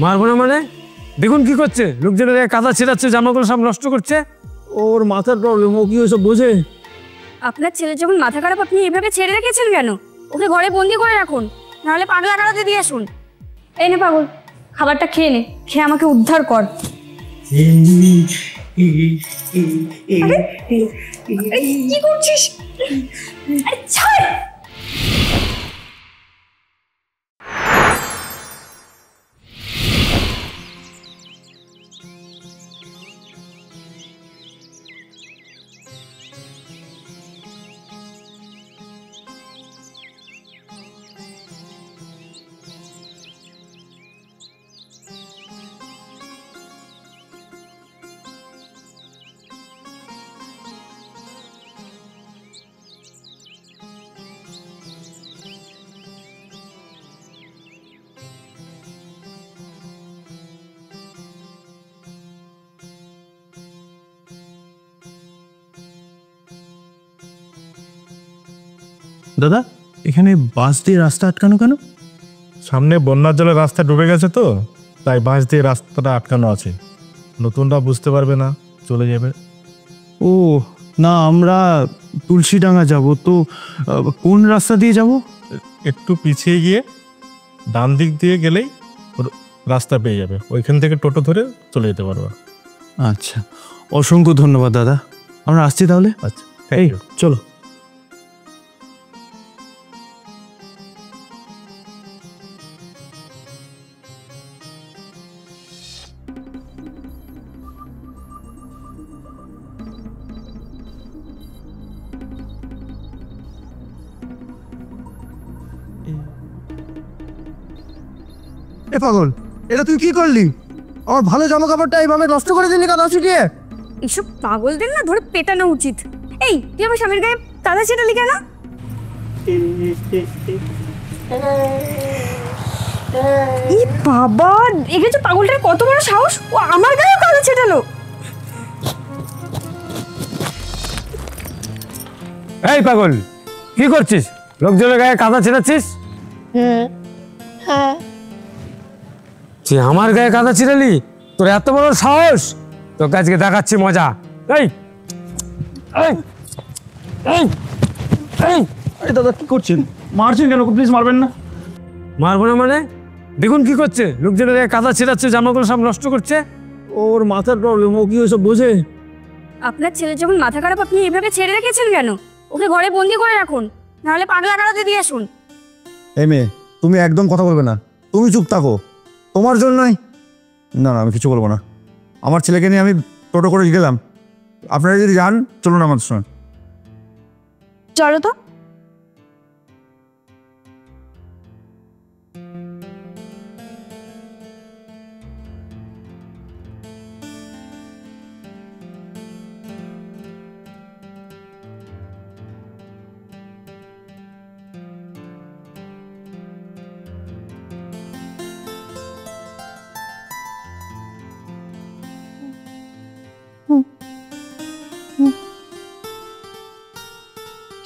মারবো না মানে? দেখুন কি করছে, লোকজনের কাদা ছেড়াচ্ছে, জামাগুলো সব নষ্ট করছে। ওর মাথার প্রবলেম, ও কি ওইসব বোঝে? আপনার ছেলে যখন মাথা খারাপ আপনি এভাবে ছেড়ে রেখেছেন কেন? ওকে ঘরে বন্দি করে রাখুন, নাহলে পাগলা কাটাতে দিয়ে আসুন। এই নে পাগল, খাবারটা খেয়ে নে, খেয়ে আমাকে উদ্ধার কর। আরে, কি করছিস? আরে ছাড়! দাদা, এখানে বাস দিয়ে রাস্তা আটকানো কেন? সামনে বন্যার জলে রাস্তা ডুবে গেছে তো, তাই বাঁশ দিয়ে রাস্তাটা আটকানো আছে। নতুনরা বুঝতে পারবে না, চলে যাবে। ও না, আমরা তুলসীডাঙ্গা যাব তো। কোন রাস্তা দিয়ে যাব? একটু পিছিয়ে গিয়ে ডান দিক দিয়ে গেলেই রাস্তা পেয়ে যাবে, ওইখান থেকে টোটো ধরে চলে যেতে পারবে। আচ্ছা, অসংখ্য ধন্যবাদ দাদা, আমরা আসছি তাহলে। আচ্ছা, এই চলো। এ পাগল, এটা তুই কি করলি? আমার ভালো জামা কাপড়টা এইভাবে নষ্ট করে দিলি কাদা ছিটিয়ে। এসব পাগলদের না ধরে পেটানো উচিত। এই, তুই আমার স্বামীর গায়ে কাদা ছেটালি কেন? এই বাবা, দেখেছো পাগলটার কত বড় সাহস, ও আমার গায়ে কাদা ছেটালো। এই পাগল, কি করছিস? লোকজনের গায়ে কাদা ছেড়াচ্ছিস? তুই আমার গায়ে কাদা ছিড়ালি? তোর এত বড় সাহস! তোকে আজকে দেখাচ্ছি মজা। এই এই এই এই আরে দাদা, কি করছেন? মারছেন কেন? প্লিজ মারবেন না। মারবো না মানে? দেখুন কি করছে, লোকজনের গায়ে কাদা ছেড়াচ্ছে, জামাগুলো সব নষ্ট করছে। ওর মাথার প্রবলেম, ও কি ওইসব বোঝে? আপনার ছেলে যখন মাথা খারাপ আপনি এভাবে ছেড়ে রেখেছেন কেন? ওকে ঘরে বন্দি করে রাখুন, নাহলে পাগলা কাটাতে দিয়ে আসুন। এই মেয়ে, তুমি একদম কথা বলবে না, তুমি চুপ থাকো। তোমার জন্যই। না না, আমি কিছু বলবো না। আমার ছেলেকে নিয়ে আমি টোটো করে গেলাম, আপনারা যদি যান চলুন আমাদের সঙ্গে। চলো তো।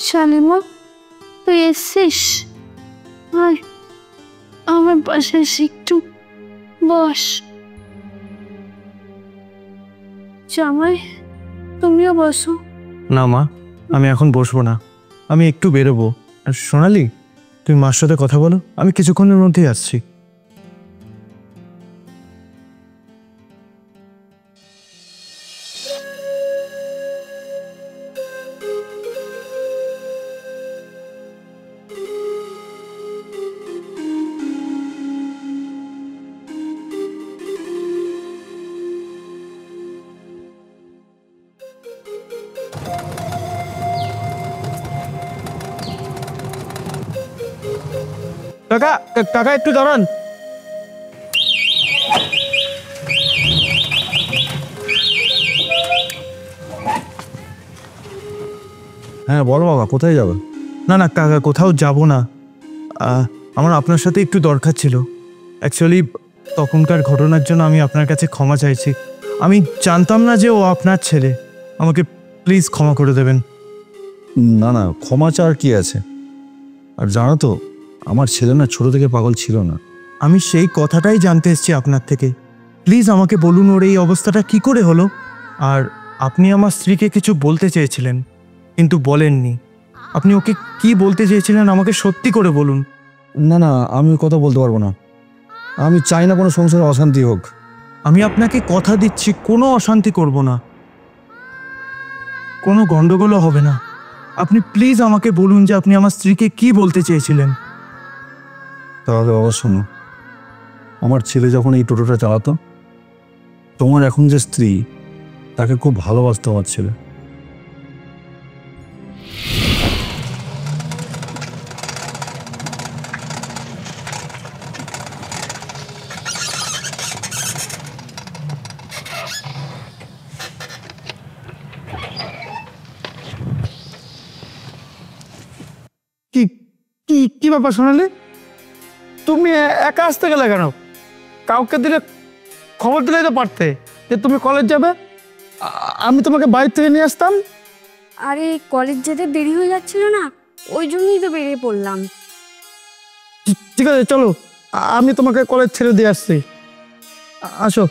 শালিমা, তুই এসছিস? আয় আমার পাশে এসে একটু বস। জামাই, তুমিও বসো। না মা, আমি এখন বসবো না, আমি একটু বেরোবো। আর সোনালি, তুমি মার সাথে কথা বলো, আমি কিছুক্ষণের মধ্যেই আসছি। কাকা, কাকা একটু দাঁড়ান। হ্যাঁ বলো বাবা, কোথায় যাবে? না না কাকা, কোথাও যাব না। আমার আপনার সাথে একটু দরকার ছিল। অ্যাকচুয়ালি তখনকার ঘটনার জন্য আমি আপনার কাছে ক্ষমা চাইছি। আমি জানতাম না যে ও আপনার ছেলে। আমাকে প্লিজ ক্ষমা করে দেবেন। না না, ক্ষমা চাওয়ার কি আছে? আর জানো তো, আমার ছেলে না ছোট থেকে পাগল ছিল না, আমি সেই কথাটাই জানতে এসেছি আপনার থেকে। প্লিজ আমাকে বলুন ওর এই অবস্থাটা কি করে হলো। আর আপনি আমার স্ত্রীকে কিছু বলতে চেয়েছিলেন কিন্তু বলেননি। আপনি ওকে কি বলতে চেয়েছিলেন আমাকে সত্যি করে বলুন। না না, আমি ওই কথা বলতে পারবো না। আমি চাই না কোনো সংসারে অশান্তি হোক। আমি আপনাকে কথা দিচ্ছি কোনো অশান্তি করব না, কোনো গন্ডগোলও হবে না। আপনি প্লিজ আমাকে বলুন যে আপনি আমার স্ত্রীকে কি বলতে চেয়েছিলেন। তাহলে বাবা শোনো, আমার ছেলে যখন এই টোটোটা চালাতো, তোমার এখন যে স্ত্রী তাকে খুব ভালোবাসতো আমার ছেলে। কি কি কি ব্যাপার সোনালি? তুমি একা আসতে গেলে কেন? কাউকে দিলে খবর দিলেই তো পারতে যে তুমি কলেজ যাবে, আমি তোমাকে বাড়ি থেকে নিয়ে আসতাম। আরে কলেজ যেতে দেরি হয়ে যাচ্ছিল না, ওই জন্যই তো বেরিয়ে পড়লাম। ঠিক আছে চলো, আমি তোমাকে কলেজ ছেড়ে দিয়ে আসছি। আসো।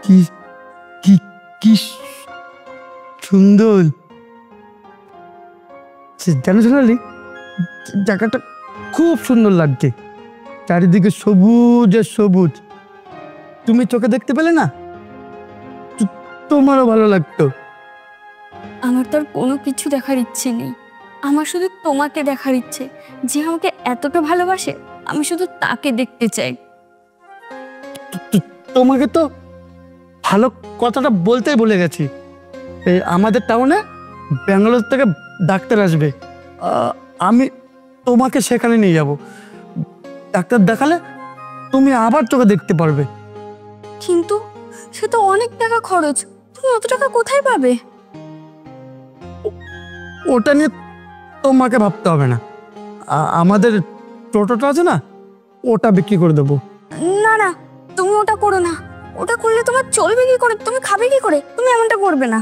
কি কি কি সুন্দর জানো সোনালি, জায়গাটা খুব সুন্দর লাগছে। চারিদিকে সবুজ আর সবুজ। তুমি চোখে দেখতে পেলে না, তোমারও ভালো লাগতো। আমার তো আর কোনো কিছু দেখার ইচ্ছে নেই, আমার শুধু তোমাকে দেখার ইচ্ছে। যে আমাকে এতটা ভালোবাসে, আমি শুধু তাকে দেখতে চাই। তোমাকে তো ভালো কথাটা বলতেই ভুলে গেছি। এই আমাদের টাউনে ব্যাঙ্গালোর থেকে ডাক্তার আসবে, আমি তোমাকে সেখানে নিয়ে যাব। ডাক্তার দেখালে তুমি আবার চোখে দেখতে পারবে। কিন্তু সে তো অনেক টাকা খরচ, তুমি অত টাকা কোথায় পাবে? ওটা নিয়ে তোমাকে ভাবতে হবে না। আমাদের টোটোটা আছে না, ওটা বিক্রি করে দেবো। না না, তুমি ওটা করো না। ওটা করলে তোমার চলবে কি করে, তুমি খাবে কি করে? তুমি এমনটা করবে না।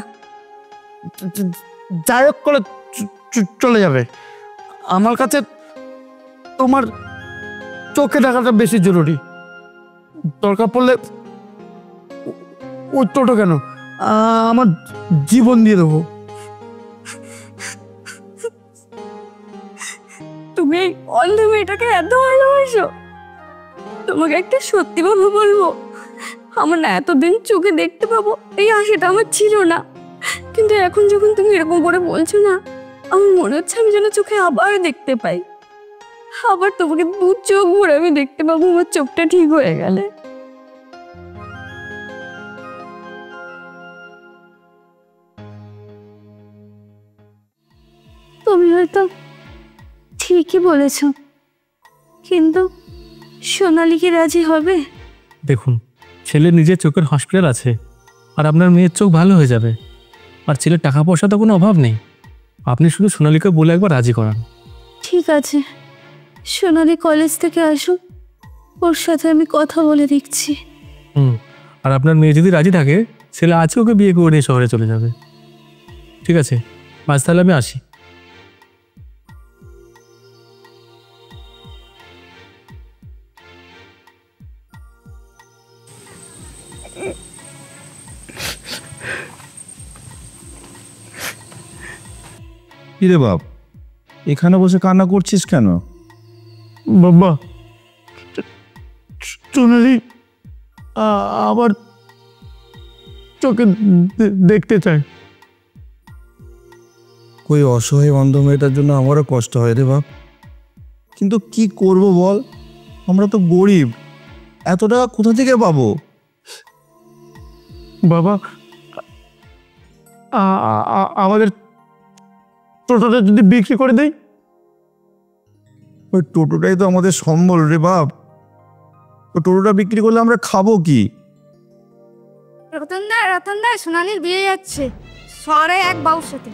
যাই হোক করে চলে যাবে। আমার কাছে তোমার চোখে দেখাটা বেশি জরুরি। দরকার পড়লে ওই টোটো কেন, আমার জীবন দিয়ে দেবো। তুমি এই অন্ধ মেয়েটাকে এত ভালোবাসো? তোমাকে একটা সত্যি ভাবে বলবো, আমার না এতদিন চোখে দেখতে পাবো এই আশাটা আমার ছিল না। কিন্তু এখন যখন তুমি এরকম করে বলছো না, আমার মনে হচ্ছে আমি যেন চোখে আবার দেখতে পাই। আবার তোমাকে দু চোখ ভরে আমি দেখতে পাবো, আমার চোখটা ঠিক হয়ে গেলে। তুমি হয়তো ঠিকই বলেছ, কিন্তু সোনালি কি রাজি হবে? দেখুন, ছেলের নিজের চোখের হসপিটাল আছে, আর আপনার মেয়ের চোখ ভালো হয়ে যাবে। আর ছেলের টাকা পয়সা তো কোনো অভাব নেই। আপনি শুধু সোনালীকে বলে একবার রাজি করান। ঠিক আছে, সোনালি কলেজ থেকে আসুক, ওর সাথে আমি কথা বলে দেখছি। আর আপনার মেয়ে যদি রাজি থাকে, ছেলে আছে ওকে বিয়ে করে নিয়ে শহরে চলে যাবে। ঠিক আছে, আজ তাহলে আমি আসি। কি রে বাপ, এখানে বসে কান্না করছিস কেন? বাবা, সোনালি আবার চোখে দেখতে চাই। ওই অসহায় অন্ধ মেয়েটার জন্য আমারও কষ্ট হয় রে বাপ, কিন্তু কি করব বল, আমরা তো গরিব, এত টাকা কোথা থেকে পাবো? বাবা, আমাদের টোটোটা যদি বিক্রি করে দেই? ওই টোটোটাই তো আমাদের সম্বল রে বাপ। তো টোটোটা বিক্রি করলে আমরা খাবো কি? রতনদা সোনালির বিয়ে যাচ্ছে শহরে এক বাবুর সাথে।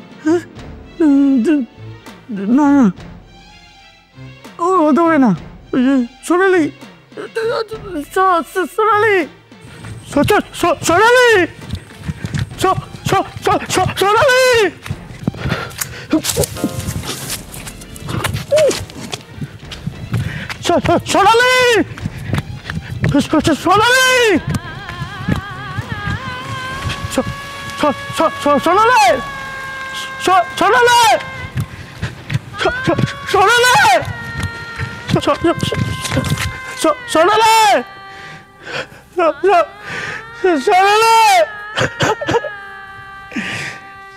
না না, ও হতে পারে না। সোনালি, সোনালি, সোনালি, সোনালি, সোনালি, সোনালি, সোনালি, সোনালি, সোনালি, সোনালি,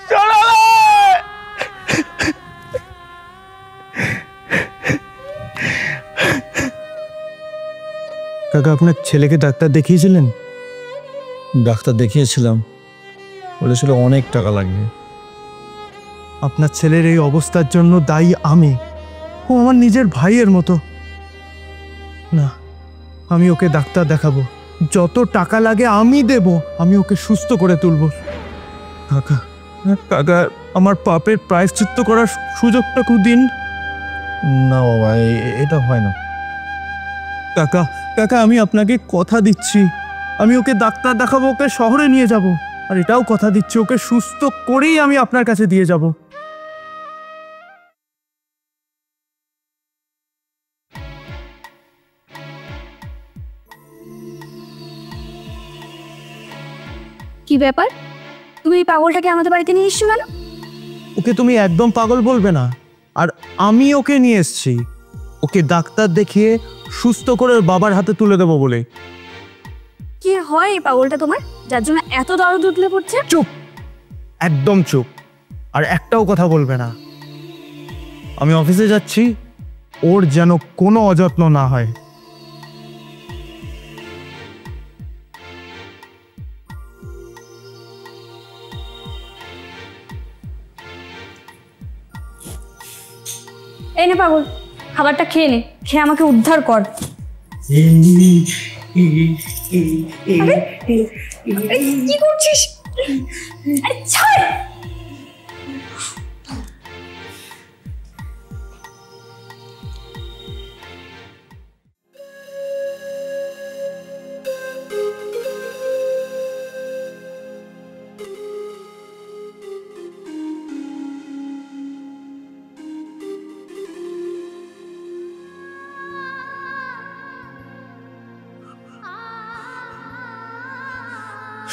সোনালি, কাকা, আপনার ছেলেকে ডাক্তার দেখিয়েছিলেন? ডাক্তার দেখিয়েছিলাম, বলেছিল অনেক টাকা লাগবে। আপনার ছেলের এই অবস্থার জন্য দায়ী আমি। ও আমার নিজের ভাইয়ের মতো। না, আমি ওকে ডাক্তার দেখাবো, যত টাকা লাগে আমি দেব, আমি ওকে সুস্থ করে তুলব। কাকা, কাকা, আমার পাপের প্রায়শ্চিত্ত করার সুযোগটুকু দিন। না বাবা, এটা হয় না। কাকা, কাকা, আমি আপনাকে কথা দিচ্ছি, আমি ওকে ডাক্তার দেখাবো, ওকে শহরে নিয়ে যাব, আর এটাও কথা দিচ্ছি ওকে সুস্থ করেই আমি আপনার কাছে দিয়ে যাব। কি ব্যাপার, তুমি এই পাগলটাকে আমাদের বাড়িতে নিয়ে এসছো কেন? ওকে তুমি একদম পাগল বলবে না, আর আমি ওকে নিয়ে এসেছি ওকে ডাক্তার দেখিয়ে সুস্থ করে ওর বাবার হাতে তুলে দেবো বলে। কি হয় এই পাগলটা তোমার, যার জন্য এত দরদ উঠলে পড়ছে? চুপ, একদম চুপ, আর একটাও কথা বলবে না। আমি অফিসে যাচ্ছি, ওর যেন কোনো অযত্ন না হয়। এই নে পাগল, খাবারটা খেয়ে নে, খেয়ে আমাকে উদ্ধার কর। আরে, কি করছিস? আরে ছাড়।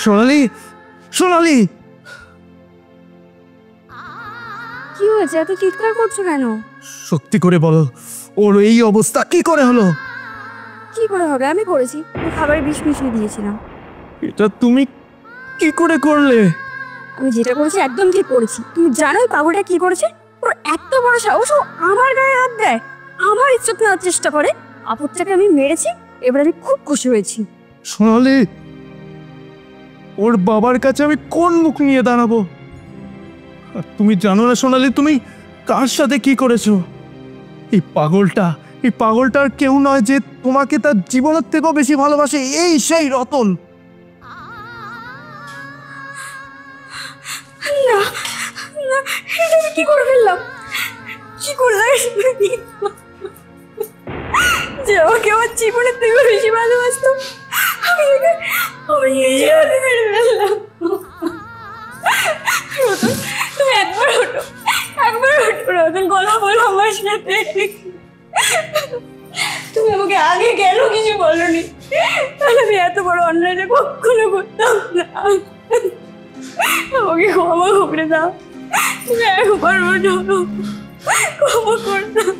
সোনালি, সোনালি, কি হয়েছে, এত চিৎকার করছো কেন? সত্যি করে বলো, ওর এই অবস্থা কি করে হলো? কি করে হবে, আমি করেছি, আমি খাবারে বিষ মিশিয়ে দিয়েছিলাম। এটা তুমি কি করে করলে? আমি যেটা করেছি একদম ঠিক করেছি। তুমি জানো ওই পাগলটা কি করেছে? ওর এত বড় সাহস, ও আমার গায়ে হাত দেয়, আমার ইজ্জত নেওয়ার চেষ্টা করে। আপদটাকে আমি মেরেছি, এবার আমি খুব খুশি হয়েছি। সোনালি, ওর বাবার কাছে আমি কোন মুখ নিয়ে দাঁড়াবো? আর তুমি জানো না সোনালি, তুমি কার সাথে কি করেছো? এই পাগলটা আর কেউ নয় যে তোমাকে তার জীবনের থেকেও বেশি ভালোবাসে, এই সেই রতন। না না, এটা আমি কি করে ফেললাম, কি করলাম? যে আমাকে আমার জীবনের থেকে বেশি ভালোবাসতো, আমি এই জীবনে মেরে ফেললাম। রতন, তুমি একবার ওঠো, রতন, কথা বলো আমার সাথে। তুমি আমাকে আগে কেন কিছু বলনি? তাহলে আমি এত বড় অন্যায়টা কখনো করতাম না। আমাকে ক্ষমা করে দাও, তুমি একবার ওঠো, ক্ষমা করে দাও।